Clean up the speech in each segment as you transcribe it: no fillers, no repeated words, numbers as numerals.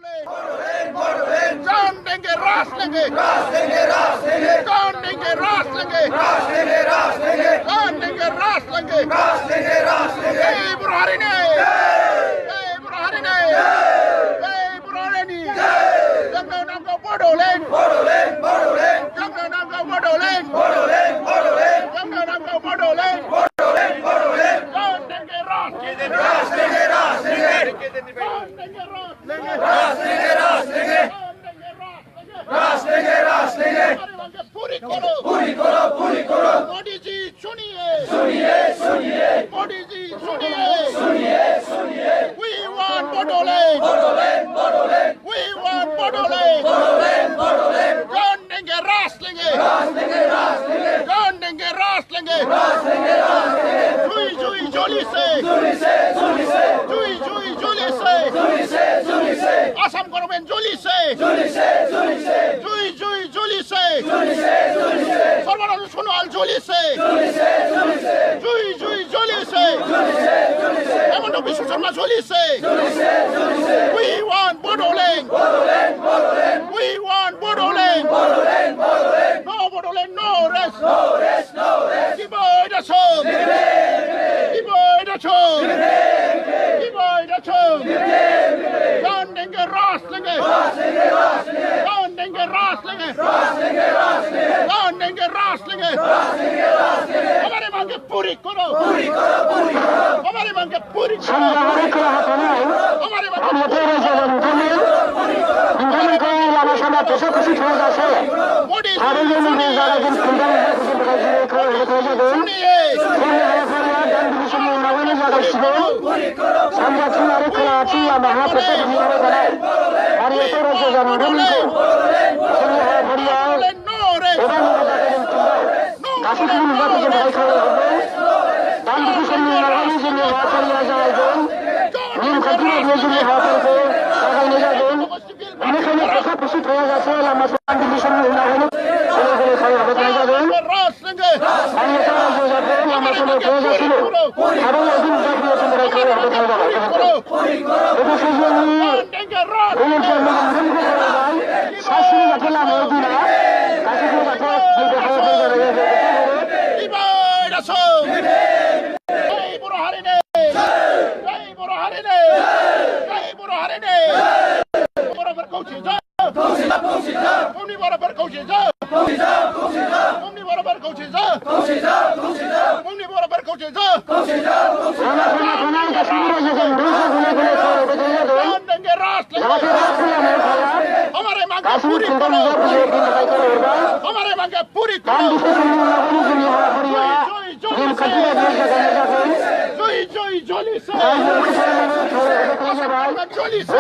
जान देंगे रास लेंगे जान देंगे रास लेंगे जान देंगे रास लेंगे जान देंगे रास लेंगे जय बुरहारी ने जय बुरहारी ने जय बुरहारी ने जंगल नाम का बोडोलैंड जंगल नाम का बोडोलैंड जंगल नाम का बोडोलैंड जान देंगे रास लेंगे जान देंगे रास लेंगे पूरी करो मोदी जी सुनिए मोदी जी सुनिए we want Bodoland we want Bodoland जान देंगे रास लेंगे जान देंगे रास लेंगे जुई जोली से आसाम गवर्नमेंट जोली से जुई जोली से सर्वनाश सोनोवाल जोली से जुई जोली से हेमंत बिश्व शर्मा जोली से we want Bodoland we want Bodoland no Bodoland no rest divide us home जान देंगे रास लेंगे जान देंगे रास लेंगे हमारे मांगे पूरी करो हमारे मांगे पूरी करो हमारे मांगे पूरी करो जोली से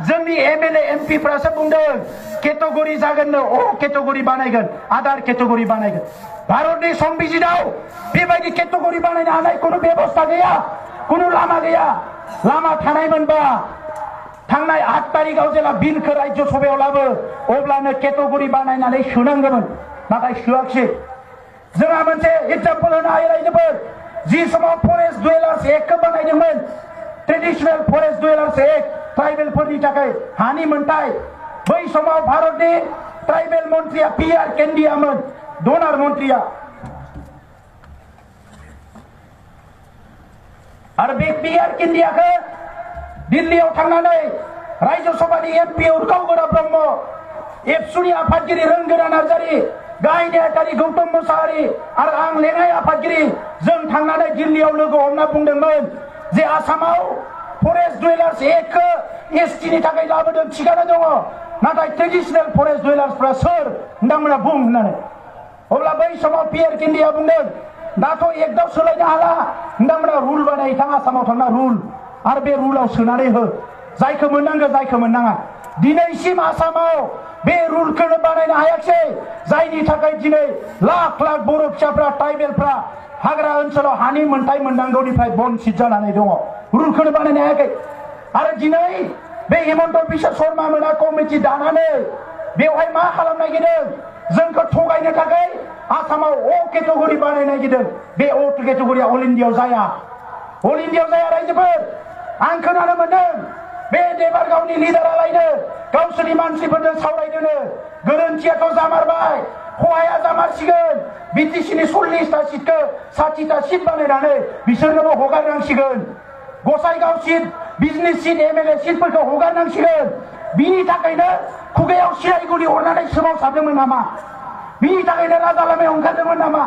जोंनि एमएलए एमपिफ्रासो बुंदों केटेगरि जागोननो केटेगरि बानायगोन आदार केटेगरि बानायगोन भारतनि संबिजिराव बेबायदि केटेगरि बानायनो हानाय कोनो बेबस्था गैया कोनो लामा गैया लामा थानायमोनबा थांनाय 8 तारिखआव जेला बिलखौ राज्य सभायाव लाबो अब्लानो केटेगरि बानायनानै सोनांगौमोन नाथाय सोआखिसै जोंहा मोनसे एग्जाम्पल होनो हायो रायजोफोर जि समाव फरेस्ट डुवेलार्स एक्टखौ बानायदोंमोन ट्रेडिशनल फरेस्ट डुवेलार्स एक्ट ट्राइबेलफोरनि थाखाय हानि मोनथाय बै समाव भारतनि ट्राइबेल मन्त्रिया पीआर केन्डियामोन डोनार मन्त्रिया आरो बे पीआर केन्डियाखौ दिल्लीयाव थांनानै राज्य सभानि एमपि उर्खावगोरा ब्रह्म एबसुनि आफादगिरि रोंगोरा नार्जारि गाहाय नेहाथारि गौतम मोसाहारि आरो आं लेङाइ आफादगिरि जों थांनानै दिल्लीयाव लोगो हमना बुंदोंमोन जे आसामाव फरेस्ट डुवेलार्स एक्टखौ एसटिनि थाखाय लाबोदों थिगानो दङ नाथाय ट्रेडिशनल फरेस्ट डुवेलार्सफ्रा सोर नोंथांमोना बुं होननानै अब्ला बै समाव पीआर केन्डिया बुंदों दाथ' एक्टआव सोलायनो हाला नोंथांमोना रुल बानायथां आसामाव थांना रुल आरो बे रुलाव सोनानै हो जायखौ मोननांगौ जायखौ मोननाङा दिनैसिम आसामाव बे रुलखौनो बानायनो हायाखै जायनि थाखाय दिनै लाख लाख बर' फिसाफ्रा ट्राइबेलफ्रा हाग्रा ओनसोलाव हानि मोनथाय मोननांगौनिफ्राय बन्सित जानानै दङ रुलखौनो बानायनो हायाखै आरो दिनै बे हेमन्त बिश्व शर्मा मोना कमिटि दानानै बेवहाय मा खालामनो नागिरदों जोंखौ थगायनो थाखाय आसामाव अ केटेगरि बानायनो नागिरदों बे अ केटेगरिया अल इन्डियायाव जाया रायजोफोर आं खोनानो मोनदों बे देबारगावनि लिडारालायनो गावसोरनि मानसिफोरजों सावरायदोनो गोरोन्थियाथ' जामारबाय खहाया जामारसिगोन बिटिसिनि 40टा सिटखौ 60टा सिट बानायनानै बिसोरनोबो हगारनांसिगोन गसाइगाव सिट बिजनेस सिट एमएलए सिटफोरखौ हगारनांसिगोन बिनि थाखायनो खुगायाव सिराय गुलि हरनानै सोमावसारदोंमोन नामा बिनि थाखायनो राजा लामायाव ओंखारदोंमोन नामा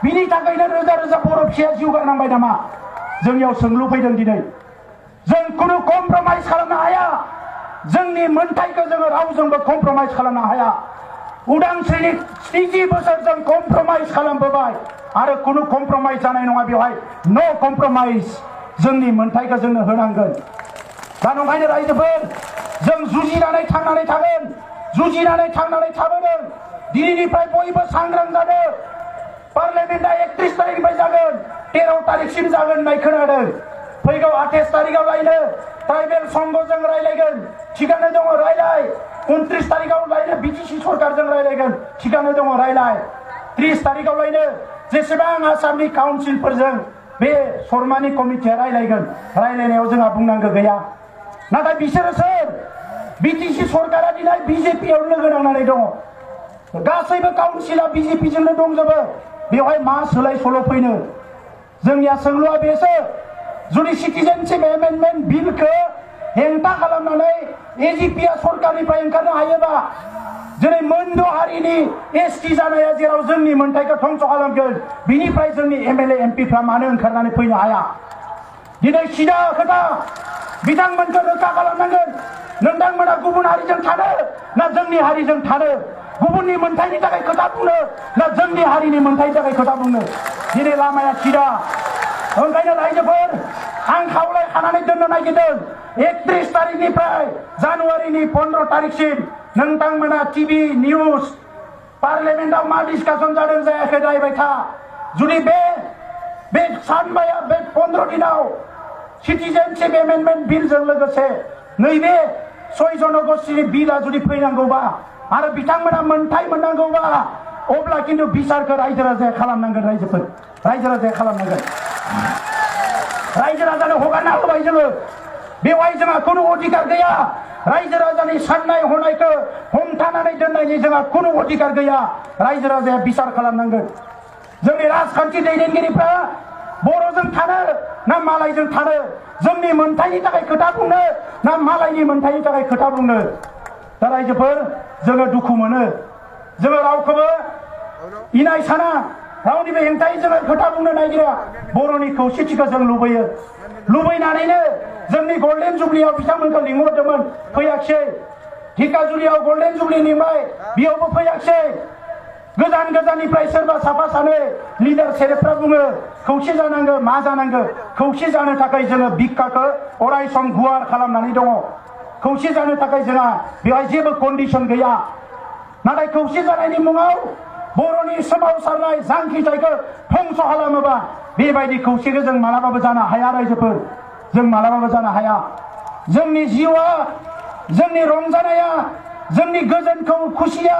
बिनि थाखायनो रोजा रोजा बर' फिसाया जिउ गारनांबाय नामा जोंनियाव सोंलु फैदों दिनै जों खुनु कमप्रमाइज खालामनो हाया जोंनि मोन्थाइखौ जोङो रावजोंबो कमप्रमाइज खालामनो हाया उदांस्रिनि 30 बोसोर जों कमप्रमाइज खालामबोबाय आरो खुनु कमप्रमाइज जानाय नङा बेवहाय नो कमप्रमाइज जोंनि मोन्थाइखौ जोंनो होनांगोन दा नंखायनो रायजोफोर जों जुजिनानै थांनानै थागोन जुजिनानै थांनानै थाबोदों दिनैनिफ्राय बयबो सांग्रां जादों पार्लियामेन्टआ 31 तारिखनिफ्राय जागोन 13 तारिखसिम जागोन होननाय खोनादों फैगौ 28 तारिखआव लायनो ट्राइबेल संघजों रायलायगोन थिगानो दङ रायलाय 29 तारिखआव लायनो बिटिसि सरकारजों रायलायगोन थिगानो दङ रायलाय 30 तारिखआव लायनो जेसेबां आसामनि काउन्सिलफोरजों बे शर्मानि कमिटिया रायलायगोन रायलायनायाव जोंहा बुंनांगौ गैया नाथाय बिसोरो सोर बिटिसि सरकारा दिनै बिजेपियाव लोगो नांनानै दङ गासैबो काउन्सिला बिजेपिजोंनो दंजोबो बेवहाय मा सोलाय सोल' फैनो जोंनिया सोंलुआ बेसो जुदि सिटिजेनशिप एमेन्डमेन्ट बिलखौ हेंथा खालामनानै एजिपिया सरकारनिफ्राय ओंखारनो हायोबा दिनै मोनद' हारिनि एसटि जानाया जेराव जोंनि मोन्थाइखौ धंस खालामगोन बिनिफ्राय जोंनि एमएलए एमपिफ्रा मानो ओंखारनानै फैनो हाया दिनै सिदा खोथा बिथांमोनखौ रोखा खालामनांगोन नोंथांमोना गुबुन हारिजों थानो ना जोंनि हारिजों थानो गुबुननि मोन्थाइनि थाखाय खोथा बुंनो ना जोंनि हारिनि मोन्थाइनि थाखाय खोथा बुंनो दिनै लामाया सिदा ओंखायनो रायजोफोर आं खावलायखानानै दोननो नागिरदों 31 तारिखनिफ्राय जानुवारिनि 15 तारिखसिम नोंथांमोना टिभि निउज पार्लियामेन्टआव मा डिसकासन जादों जायाखै नायबाय था जुदि बे सानबाया बे 15 दिनाव सिटिजेनशिप एमेन्डमेन्ट बिलजों लोगोसे नैबे 6 जनगोष्ठीनि बिलआ जुदि फैनांगौबा आरो बिथांमोना मोन्थाइ मोननांगौबा अब्ला खिन्थु बिसारखौ रायजो राजाया खालामनांगोन रायजोफोर रायजो राजाया खालामनांगोन रायजो राजानो हगारना होबाय जोङो बेवहाय जोंहा खुनु अधिकार गैया रायजो राजानि साननाय हनायखौ हमथानानै दोननायनि जोंहा खुनु अधिकार गैया रायजो राजाया बिसार खालामनांगोन जोंनि राजखान्थि दैदेनगिरिफ्रा बर'जों थानो ना मालायजों थानो जोंनि मोन्थाइनि थाखाय खोथा बुंनो ना मालायनि मोन्थाइनि थाखाय खोथा बुंनो दा रायजोफोर जोङो दुखु मोनो जोङो रावखौबो इनाय साना रावनिबो हेंथायै जोङो खोथा बुंनो नागिरा बर'नि खौसेथिखौ जों लुबैयो लुबैनानैनो जोंनि गल्डेन जुबलियाव बिथांमोनखौ लिंहरदोंमोन फैयाखिसै ढेकियाजुलियाव गल्डेन जुबलि लिंबाय बेयावबो फैयाखिसै गोजान गोजाननिफ्राय सोरबा साफा सानै लिडार सेरेबफ्रा बुङो खौसे जानांगौ मा जानांगौ खौसे जानो थाखाय जोङो बिखाखौ अराय सम गुवार खालामनानै दङ खौसे जानो थाखाय जोंहा बेवहाय जेबो कन्डिसन गैया नाथाय खौसे जानायनि मुङाव बर'नि सोमावसारनाय जांख्रिथायखौ धंस खालामोबा बेबायदि खौसेखौ जों मालाबाबो जानो हाया रायजोफोर जों मालाबाबो जानो हाया जोंनि जिउआ जोंनि रंजानाया जोंनि गोजोनखौ खुसिया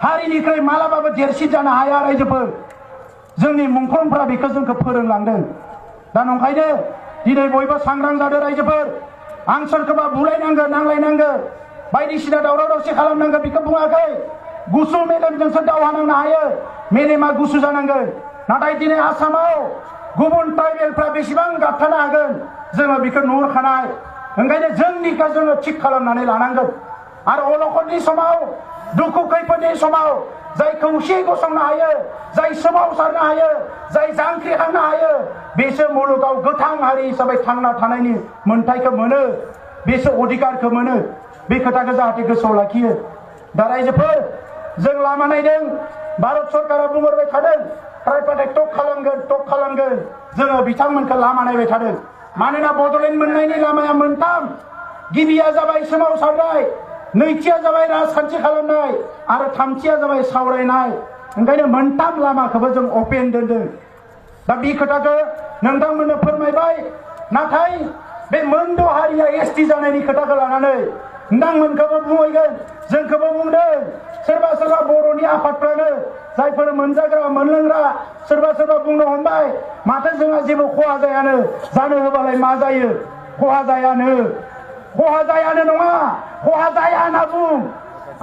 हारिनिख्रुइ मालाबाबो देरसिन जानो हाया रायजोफोर जोंनि मुंख्लंफोरा बेखौ जोंखौ फोरोंलांदों दा नंखायनो दिनै बयबो सांग्रां जादों रायजोफोर आं सोरखौबा बुलायनांगौ नांलायनांगौ बायदिसिना दावराव दावसि खालामनांगौ बेखौ बुङाखै गुसु मेलेमजोंसो दावहा नांनो हायो मेलेमा गुसु जानांगोन नाथाय दिनै आसामाव गुबुन ट्राइबेलफ्रा बेसेबां गाबथानो हागोन जोङो बेखौ नुहुरखानाय ओंखायनो जोंनिखौ जोङो थिग खालामनानै लानांगोन आरो अलखदनि समाव दुखु खैफोदनि समाव जाय खौसे गसंनो हायो जाय सोमावसारनो हायो जाय जांख्रिखांनो हायो बेसो मुलुगाव गोथां हारि हिसाबै थांना थानायनि मोन्थाइखौ मोनो बेसो अधिकारखौ मोनो बे खोथाखौ जाहाथे गोसोआव लाखियो दा रायजोफोर जों लामा नायदों भारत सरकारा बुंहरबाय थादों ट्राइपार्टाइट टक खालामगोन जोङो बिथांमोनखौ लामा नायबाय थादों मानोना बड'लेण्ड मोननायनि लामाया मोनथाम गिबिया जाबाय सोमावसारनाय नैथिया जाबाय राजखान्थि खालामनाय आरो थामथिया जाबाय सावरायनाय ओंखायनो मोनथाम लामाखौबो जों अपेन दोनदों दा बे खोथाखौ नोंथांमोननो फोरमायबाय नाथाय बे मोनद' हारिया एसटि जानायनि खोथाखौ लानानै नोंथांमोनखौबो बुंहैगोन जोंखौबो बुंदों सोरबा सोरबा बर'नि आफादफ्रानो जायफोर मोनजाग्रा मोनलोंग्रा सोरबा सोरबा बुंनो हमबाय माथो जोंहा जेबो खहा जायानो जानो होबालाय मा जायो खहा जायानो खहा जायानो नङा खहा जाया होनना बुं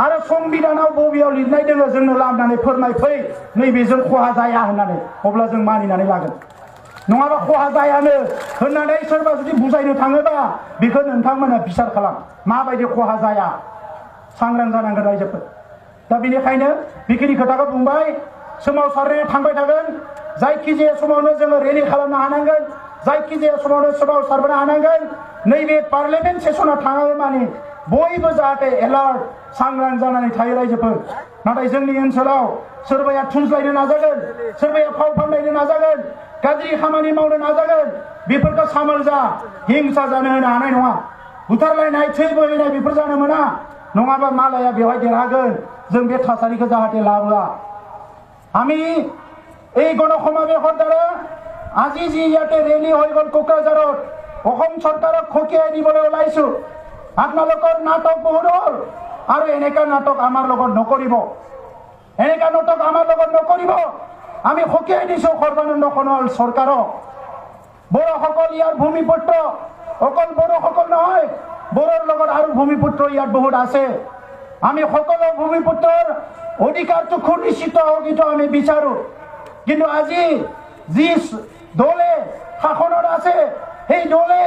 आरो संबिधानाव बबेयाव लिरनाय दङ जोंनो लाबोनानै फोरमाय फै नैबेजों खहा जाया होननानै अब्ला जों मानिनानै लागोन नङाबा खहा जायानो होननानै सोरबा जुदि बुजायनो थाङोबा बेखौ नोंथांमोना बिसार खालाम माबायदि खहा जाया सांग्रां जानांगोन रायजोफोर दा बेनिखायनो बेखिनि खोथाखौ बुंबाय सोमावसारनाया थांबाय थागोन जायखिजाया समावनो जोङो रेलि खालामनो हानांगोन जायखिजाया समावनो सोमावसारबोनो हानांगोन नैबे पार्लियामेन्ट सेसना थाङाबो माने बयबो जाहाथे एलार्ट सांग्रां जानानै थायो रायजोफोर नाथाय जोंनि ओनसोलाव सोरबाया थुनज्लायनो नाजागोन सोरबाया फाव फान्दायनो नाजागोन गाज्रि खामानि मावनो नाजागोन बेफोरखौ सामोल जा हिंसा जानो होनो हानाय नङा बुथारलायनाय थै बोहैनाय बेफोर जानो मोना नङाबा मालाया बेवहाय देरहागोन जों बे थासारिखौ जाहाथे लाबोआ আমি এই গণসমাবেশৰ দ্বাৰা আজি যি ইয়াতে ৰেলী হৈ গ'ল কোকৰাঝাৰত অসম চৰকাৰক খকিয়াই দিবলৈ ওলাইছো আপোনালোকৰ নাটক বহুত হ'ল আৰু এনেকা নাটক আমাৰ লগত নকৰিব এনেকা নাটক আমাৰ লগত নকৰিব আমি খকিয়াই দিছো সৰ্বানন্দ সোণোৱাল চৰকাৰক বড়োসকল ইয়াৰ ভূমিপুত্ৰ অকল বড়োসকল নহয় বড়োৰ লগত আৰু ভূমিপুত্ৰ ইয়াত বহুত আছে আমি সকলো ভূমিপুত্ৰৰ অধিকাৰটো সুনিশ্চিত হওক এইটো আমি বিচাৰো কিন্তু আজি যি দলে শাসনত আছে সেই দলে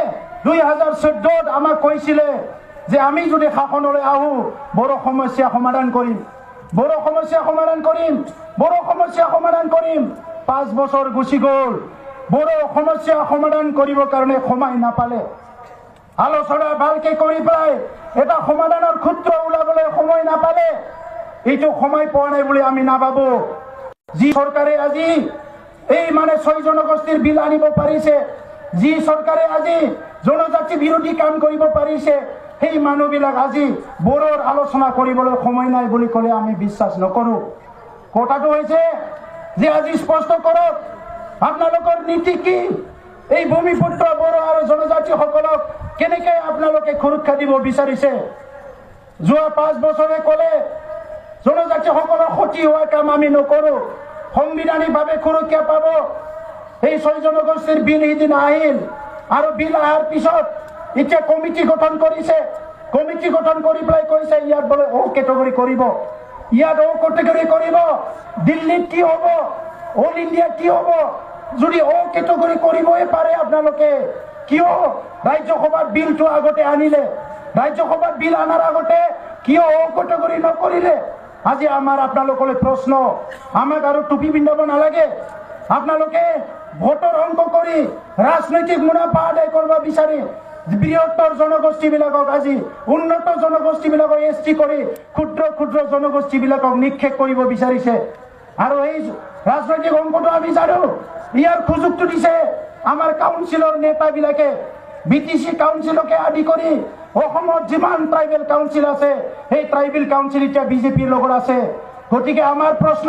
2014 আমাক কৈছিলে যে আমি যদি শাসনলৈ আহো বড় সমস্যা সমাধান কৰিম বড় সমস্যা সমাধান কৰিম বড় সমস্যা সমাধান কৰিম 5 বছৰ গুচি গ'ল বড় সমস্যা সমাধান কৰিবৰ কাৰণে সময় নাপালে আলোচনা ভালকে কৰি পেলাই এটা সমাধানৰ ক্ষুদ্ৰ ওলাবলৈ সময় নাপালে এইটো সময় পোৱা নাই বুলি আমি নাভাবো যি সৰকাৰে আজি এই মানে 6 জনগোষ্ঠীৰ বিল আনিব পাৰিছে যি সৰকাৰে আজি জনজাতি বিৰোধী কাম কৰিব পাৰিছে সেই মানুহবিলাক আজি বড়োৰ আলোচনা কৰিবলৈ সময় নাই বুলি ক'লে আমি বিশ্বাস নকৰো কথাটো হৈছে যে আজি স্পষ্ট কৰক আপোনালোকৰ নীতি কি এই ভূমিপুত্ৰ বড়ো আৰু জনজাতিসকলক কেনেকৈ আপোনালোকে সুৰক্ষা দিব বিচাৰিছে যোৱা 5 বছৰে ক'লে জনজাতিসকলৰ ক্ষতি হোৱা কাম আমি নকৰো সংবিধানিকভাৱে সুৰক্ষা পাব এই 6 জনগোষ্ঠীৰ বিল সিদিনা আহিল আৰু বিল অহাৰ পিছত এতিয়া কমিটি গঠন কৰিছে কমিটি গঠন কৰি পেলাই কৈছে ইয়াত বোলে অ কেটেগৰী কৰিব ইয়াত অ কেটেগৰী কৰিব দিল্লীত কি হ'ব অল ইণ্ডিয়া কি হ'ব যদি অ কেটেগৰী কৰিবই পাৰে আপোনালোকে কিয় ৰাজ্যসভাৰ বিলটো আগতে আনিলে ৰাজ্যসভাৰ বিল আনাৰ আগতে কিয় অ কেটেগৰী নকৰিলে আজি আমাৰ আপোনালোকলৈ প্ৰশ্ন আমাক আৰু টুপি পিন্ধাব নালাগে আপোনালোকে ভোটৰ অংক কৰি ৰাজনৈতিক মুনাফা আদায় কৰিব বিচাৰি বৃহত্তৰ জনগোষ্ঠীবিলাকক আজি উন্নত জনগোষ্ঠীবিলাকক এছটি কৰি ক্ষুদ্ৰ ক্ষুদ্ৰ জনগোষ্ঠীবিলাকক নিক্ষেপ কৰিব বিচাৰিছে আৰু এই ৰাজনৈতিক অংকটো আমি জানো ইয়াৰ সুযোগটো দিছে আমাৰ কাউন্সিলৰ নেতাবিলাকে বিটিসি কাউন্সিলকে আদি কৰি অসমত যিমান ট্ৰাইবেল কাউন্সিল আছে সেই ট্ৰাইবেল কাউন্সিল এতিয়া বিজেপিৰ লগত আছে গতিকে আমাৰ প্ৰশ্ন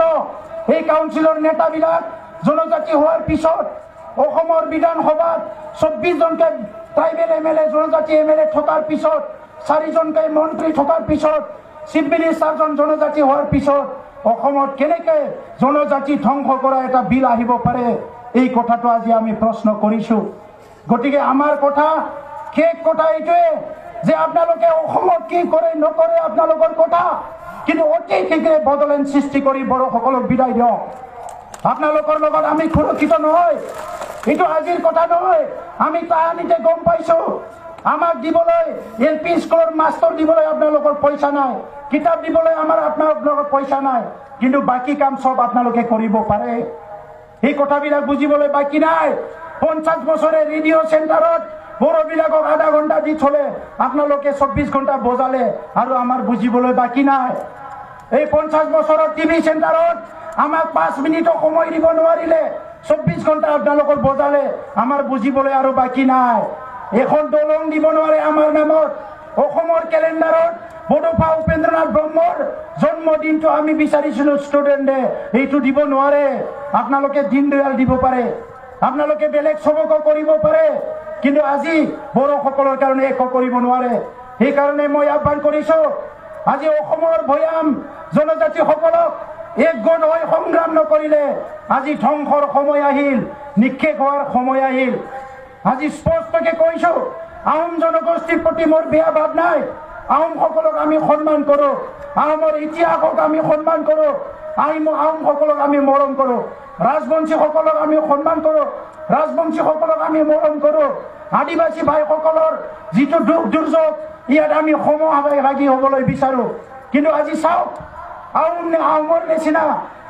এই কাউন্সিলৰ নেতাবিলাক জনজাতি হোৱাৰ পিছত অসমৰ বিধানসভাত 24 জনকে ট্ৰাইবেল এমএলএ জনজাতি এমএলএ থকাৰ পিছত 4 জনকে মন্ত্ৰী থকাৰ পিছত চিফ মিনিষ্টাৰজন জনজাতি হোৱাৰ পিছত অসমত কেনেকৈ জনজাতি ধ্বংস কৰা এটা বিল আহিব পাৰে এই কথাটো আজি আমি প্ৰশ্ন কৰিছো গতিকে আমাৰ কথা শেষ কথা এইটোৱে যে আপোনালোকে অসমত কি কৰে নকৰে আপোনালোকৰ কথা কিন্তু অতি শীঘ্ৰে বদলেন সৃষ্টি কৰি বড়োসকলক বিদায় দিয়ক আপোনালোকৰ লগত আমি সুৰক্ষিত নহয় এইটো আজিৰ কথা নহয় আমি তাহানিতে গম পাইছো আমাক দিবলৈ এলপি স্কুলৰ মাষ্টৰ দিবলৈ আপোনালোকৰ পইচা নাই কিতাপ দিবলৈ আমাৰ আপোনালোকৰ পইচা নাই কিন্তু বাকি কাম সব আপোনালোকে কৰিব পাৰে এই কথাবিলাক বুজিবলৈ বাকি নাই 50 বছৰে ৰেডিঅ' চেণ্টাৰত বড়োবিলাকক আধা ঘণ্টা দি থলে আপোনালোকে 24 ঘণ্টা বজালে আৰু আমাৰ বুজিবলৈ বাকি নাই এই 50 বছৰৰ টিভি চেণ্টাৰত আমাক 5 মিনিটো সময় দিব নোৱাৰিলে 24 ঘণ্টা আপোনালোকৰ বজালে আমাৰ বুজিবলৈ আৰু বাকি নাই এখন দলং দিব নোৱাৰে আমাৰ নামত অসমৰ কেলেণ্ডাৰত বড়োফা উপেন্দ্ৰনাথ ব্ৰহ্মৰ জন্মদিনটো আমি বিচাৰিছিলো ষ্টুডেণ্টে এইটো দিব নোৱাৰে আপোনালোকে দীনদয়াল দিব পাৰে আপোনালোকে বেলেগ সবক কৰিব পাৰে কিন্তু আজি বড়োসকলৰ কাৰণে একো কৰিব নোৱাৰে সেইকাৰণে মই আহ্বান কৰিছো আজি অসমৰ ভৈয়াম জনজাতিসকলক একগোট হৈ সংগ্ৰাম নকৰিলে আজি ধ্বংসৰ সময় আহিল নিক্ষেপ হোৱাৰ সময় আহিল আজি স্পষ্টকৈ কৈছো আহোম জনগোষ্ঠীৰ প্ৰতি মোৰ বেয়া ভাৱ নাই আহোমসকলক আমি সন্মান কৰোঁ আহোমৰ ইতিহাসক আমি সন্মান কৰোঁ আহোমসকলক আমি মৰম কৰোঁ ৰাজবংশীসকলক আমি সন্মান কৰোঁ ৰাজবংশীসকলক আমি মৰম কৰোঁ আদিবাসী ভাইসকলৰ যিটো দুখ দুৰ্যোগ ইয়াত আমি সমভাগী হ'বলৈ বিচাৰোঁ কিন্তু আজি চাওক আহোমৰ নিচিনা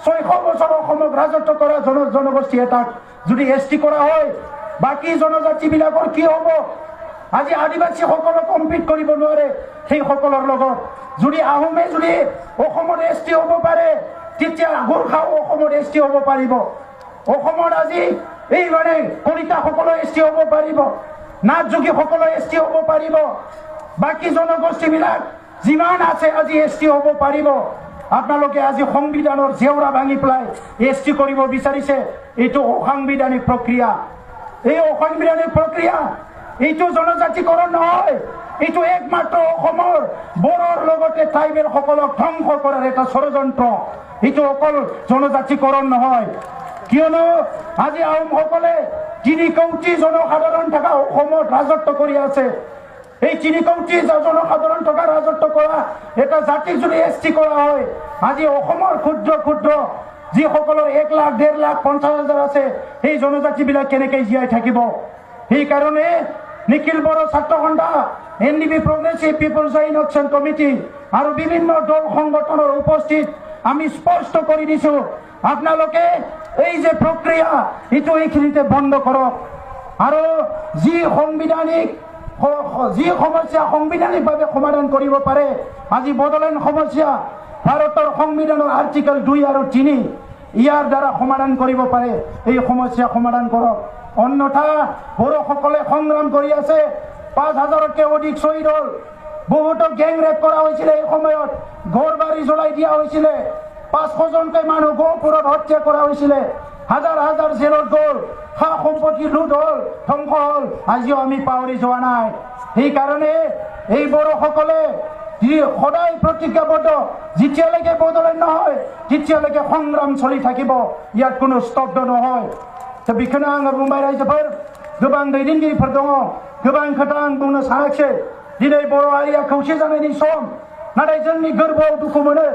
600 বছৰ অসমক ৰাজত্ব কৰা জনগোষ্ঠী এটাক যদি এছটি কৰা হয় বাকী জনজাতিবিলাকৰ কি হ'ব আজি আদিবাসীসকলক কম্পিট কৰিব নোৱাৰে সেইসকলৰ লগত যদি আহোমে যদি অসমত এছটি হ'ব পাৰে তেতিয়া গোৰ্খাও অসমত এছটি হ'ব পাৰিব অসমত আজি এই মানে কলিতাসকলো এছটি হ'ব পাৰিব নাথযোগীসকলো এছটি হ'ব পাৰিব বাকী জনগোষ্ঠীবিলাক যিমান আছে আজি এছটি হ'ব পাৰিব আপোনালোকে আজি সংবিধানৰ জেওৰা ভাঙি পেলাই এছটি কৰিব বিচাৰিছে এইটো অসাংবিধানিক প্ৰক্ৰিয়া এই অসাংবিধানিক প্ৰক্ৰিয়া এইটো জনজাতিকৰণ নহয় এইটো একমাত্ৰ অসমৰ বড়োৰ লগতে ট্ৰাইবেলসকলক ধ্বংস কৰাৰ এটা ষড়যন্ত্ৰ এইটো অকল জনজাতিকৰণ নহয় কিয়নো আজি আহোমসকলে 3 কোটি জনসাধাৰণ থকা অসমত ৰাজত্ব কৰি আছে এই 3 কোটি জনসাধাৰণ থকা ৰাজত্ব কৰা এটা জাতিক যদি এছটি কৰা হয় আজি অসমৰ ক্ষুদ্ৰ ক্ষুদ্ৰ যিসকলৰ 1 লাখ 1.5 লাখ 50,000 আছে সেই জনজাতিবিলাক কেনেকৈ জীয়াই থাকিব সেইকাৰণে নিখিল Bodo Chhatra Santha NDP progressive people's in action committee আৰু বিভিন্ন দল সংগঠনৰ উপস্থিত আমি স্পষ্ট কৰি দিছোঁ আপোনালোকে এই যে প্ৰক্ৰিয়া এইটো এইখিনিতে বন্ধ কৰক আৰু যি সমস্যা সাংবিধানিকভাৱে সমাধান কৰিব পাৰে আজি বড়োলেণ্ড সমস্যা ভাৰতৰ সংবিধানৰ আৰ্টিকল 2 আৰু 3 ইয়াৰ দ্বাৰা সমাধান কৰিব পাৰে এই সমস্যা সমাধান কৰক অন্যথা বড়োসকলে সংগ্ৰাম কৰি আছে 5,000তকৈ অধিক শ্বহীদ হ'ল বহুতো গেং ৰেপ কৰা হৈছিলে এই সময়ত ঘৰ বাৰী জ্বলাই দিয়া হৈছিলে 500জনকৈ মানুহ গহপুৰত হত্যা কৰা হৈছিলে হাজাৰ হাজাৰ জেলত গ'ল সা সম্পত্তি লুট হ'ল ধ্বংস হ'ল আজিও আমি পাহৰি যোৱা নাই সেইকাৰণে এই বড়োসকলে সদায় প্ৰতিজ্ঞাবদ্ধ যেতিয়ালৈকে বদলেন নহয় তেতিয়ালৈকে সংগ্ৰাম চলি থাকিব ইয়াত কোনো স্তব্ধ নহয় दा बेखौनो आङो बुंबाय रायजोफोर गोबां दैदेनगिरिफोर दङ गोबां खोथा आं बुंनो सानाखिसै दिनै बर' हारिया खौसे जानायनि सम नाथाय जोंनि गोरबोआव दुखु मोनो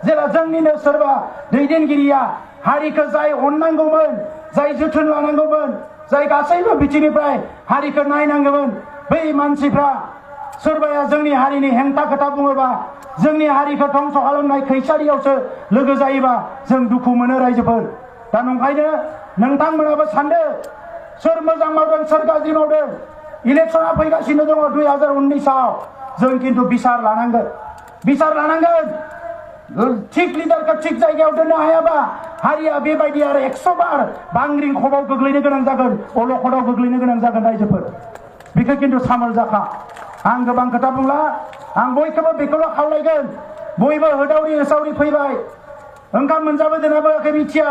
जेला जोंनिनो सोरबा दैदेनगिरिया हारिखौ जाय अननांगौमोन जाय जोथोन लानांगौमोन जाय गासैबो बिथिंनिफ्राय हारिखौ नायनांगौमोन बै मानसिफ्रा सोरबाया जोंनि हारिनि हेंथा खोथा बुङोबा जोंनि हारिखौ ध्वंस खालामनाय खैसारियावसो लोगो जायोबा जों दुखु मोनो रायजोफोर दा नंखायनो नोंथांमोनाबो सानदो सोर मोजां मावदों सोर गाज्रि मावदों इलेक्शना फैगासिनो दङ 2019आव जों किन्तु बिसार लानांगोन थिक लिडारखौ थिक जायगायाव दोननो हायाबा हारिया बेबायदि आरो 100 बार बांग्रिं खबाव गोग्लैनो गोनां जागोन अलखदाव गोग्लैनो गोनां जागोन रायजोफोर बेखौ किन्तु सामोल जाखा आं गोबां खोथा बुंला आं बयखौबो बेखौल' खावलायगोन बयबो होदावरि होसावरि फैबाय ओंखाम मोनजाबोदोंना बोआखै मिथिया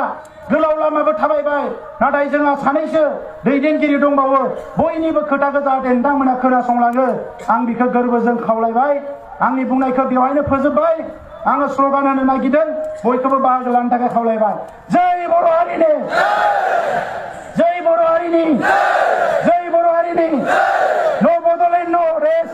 गोलाव लामाबो थाबायबाय नाथाय जोंहा सानैसो दैदेनगिरि दंबावो बयनिबो खोथाखौ जाहाथे नोंथांमोना खोनासंलाङो आं बेखौ गोरबोजों खावलायबाय आंनि बुंनायखौ बेवहायनो फोजोबबाय आङो स्ल'गान होनो नागिरदों बयखौबो बाहागो लानो थाखाय खावलायबाय जय बर' हारिनि जय बर' हारिनि जय बर' हारिनि नो बड'लेण्ड नो रेस्ट